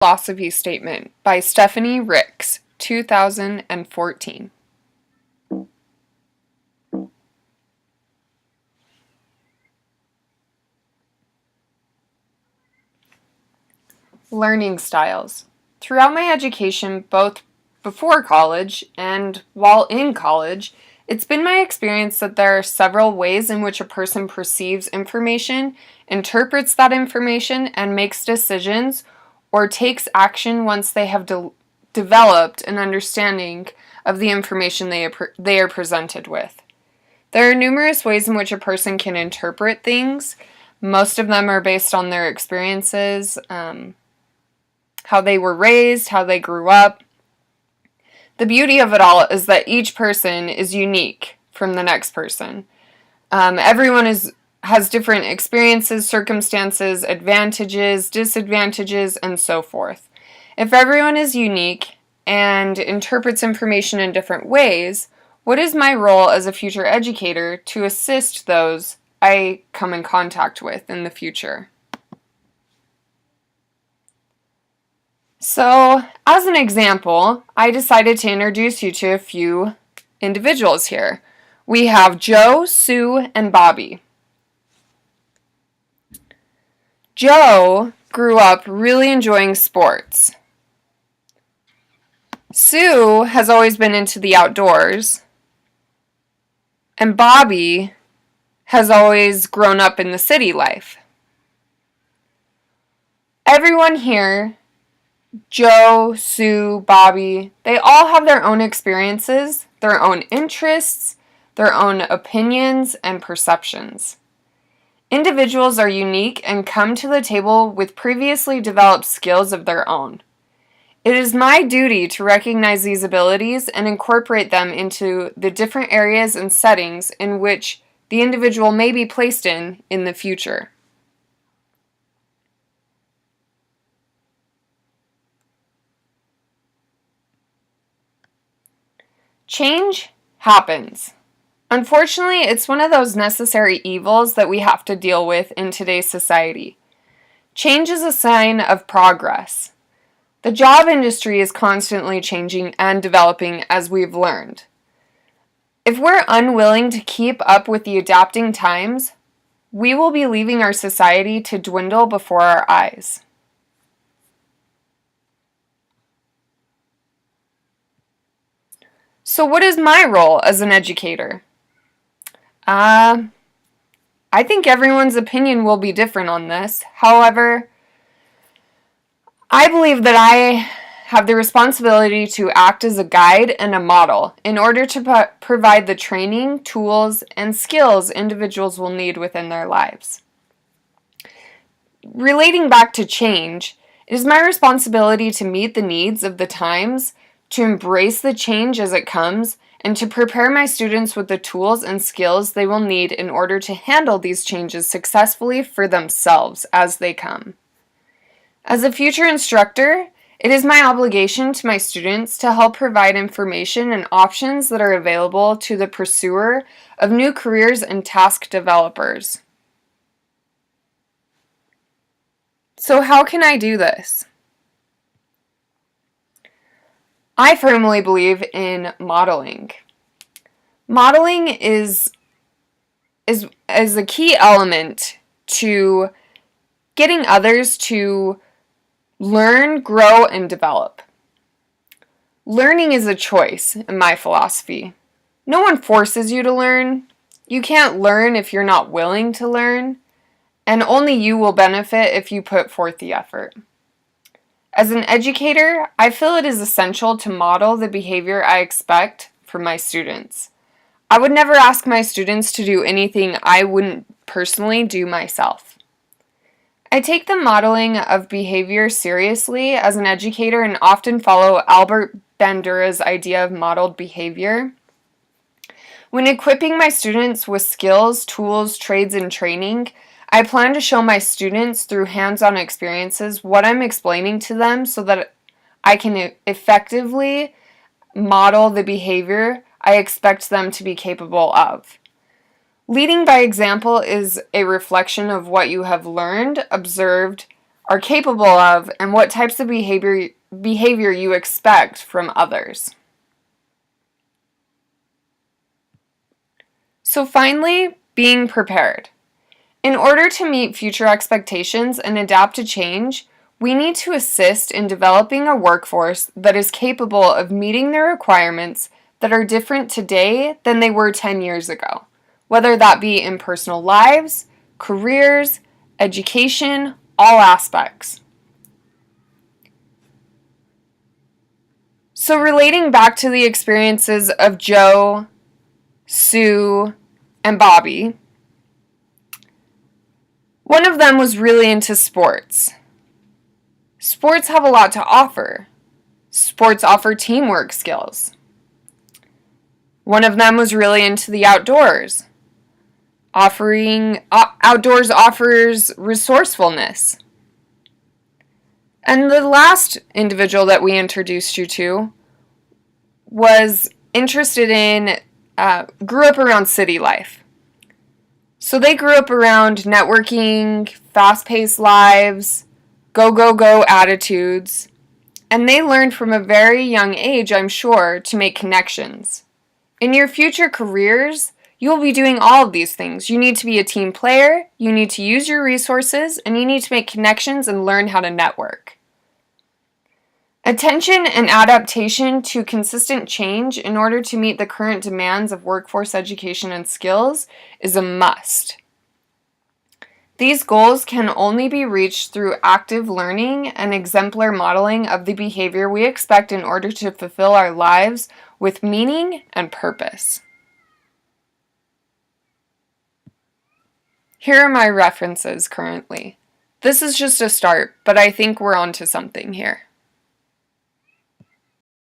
Philosophy Statement by Stephanie Ricks, 2014. Learning styles. Throughout my education, both before college and while in college, it's been my experience that there are several ways in which a person perceives information, interprets that information, and makes decisions or takes action once they have developed an understanding of the information they are presented with. There are numerous ways in which a person can interpret things. Most of them are based on their experiences, how they were raised, how they grew up. The beauty of it all is that each person is unique from the next person. Everyone has different experiences, circumstances, advantages, disadvantages, and so forth. If everyone is unique and interprets information in different ways, what is my role as a future educator to assist those I come in contact with in the future? So, as an example, I decided to introduce you to a few individuals here. We have Joe, Sue, and Bobby. Joe grew up really enjoying sports. Sue has always been into the outdoors. And Bobby has always grown up in the city life. Everyone here, Joe, Sue, Bobby, they all have their own experiences, their own interests, their own opinions, and perceptions. Individuals are unique and come to the table with previously developed skills of their own. It is my duty to recognize these abilities and incorporate them into the different areas and settings in which the individual may be placed in the future. Change happens. Unfortunately, it's one of those necessary evils that we have to deal with in today's society. Change is a sign of progress. The job industry is constantly changing and developing, as we've learned. If we're unwilling to keep up with the adapting times, we will be leaving our society to dwindle before our eyes. So what is my role as an educator? I think everyone's opinion will be different on this. However, I believe that I have the responsibility to act as a guide and a model in order to provide the training, tools, and skills individuals will need within their lives. Relating back to change, it is my responsibility to meet the needs of the times, to embrace the change as it comes, and to prepare my students with the tools and skills they will need in order to handle these changes successfully for themselves as they come. As a future instructor, it is my obligation to my students to help provide information and options that are available to the pursuer of new careers and task developers. So how can I do this? I firmly believe in modeling. Modeling is a key element to getting others to learn, grow, and develop. Learning is a choice, in my philosophy. No one forces you to learn. You can't learn if you're not willing to learn, and only you will benefit if you put forth the effort. As an educator, I feel it is essential to model the behavior I expect from my students. I would never ask my students to do anything I wouldn't personally do myself. I take the modeling of behavior seriously as an educator and often follow Albert Bandura's idea of modeled behavior. When equipping my students with skills, tools, trades, and training, I plan to show my students through hands-on experiences what I'm explaining to them so that I can effectively model the behavior I expect them to be capable of. Leading by example is a reflection of what you have learned, observed, are capable of and what types of behavior you expect from others. So finally, being prepared. In order to meet future expectations and adapt to change, we need to assist in developing a workforce that is capable of meeting the requirements that are different today than they were 10 years ago, whether that be in personal lives, careers, education, all aspects. So relating back to the experiences of Joe, Sue, and Bobby, one of them was really into sports. Sports have a lot to offer. Sports offer teamwork skills. One of them was really into the outdoors. Outdoors offers resourcefulness. And the last individual that we introduced you to was interested in, grew up around city life. So they grew up around networking, fast-paced lives, go attitudes, and they learned from a very young age, I'm sure, to make connections. In your future careers, you will be doing all of these things. You need to be a team player, you need to use your resources, and you need to make connections and learn how to network. Attention and adaptation to consistent change in order to meet the current demands of workforce education and skills is a must. These goals can only be reached through active learning and exemplar modeling of the behavior we expect in order to fulfill our lives with meaning and purpose. Here are my references currently. This is just a start, but I think we're onto something here.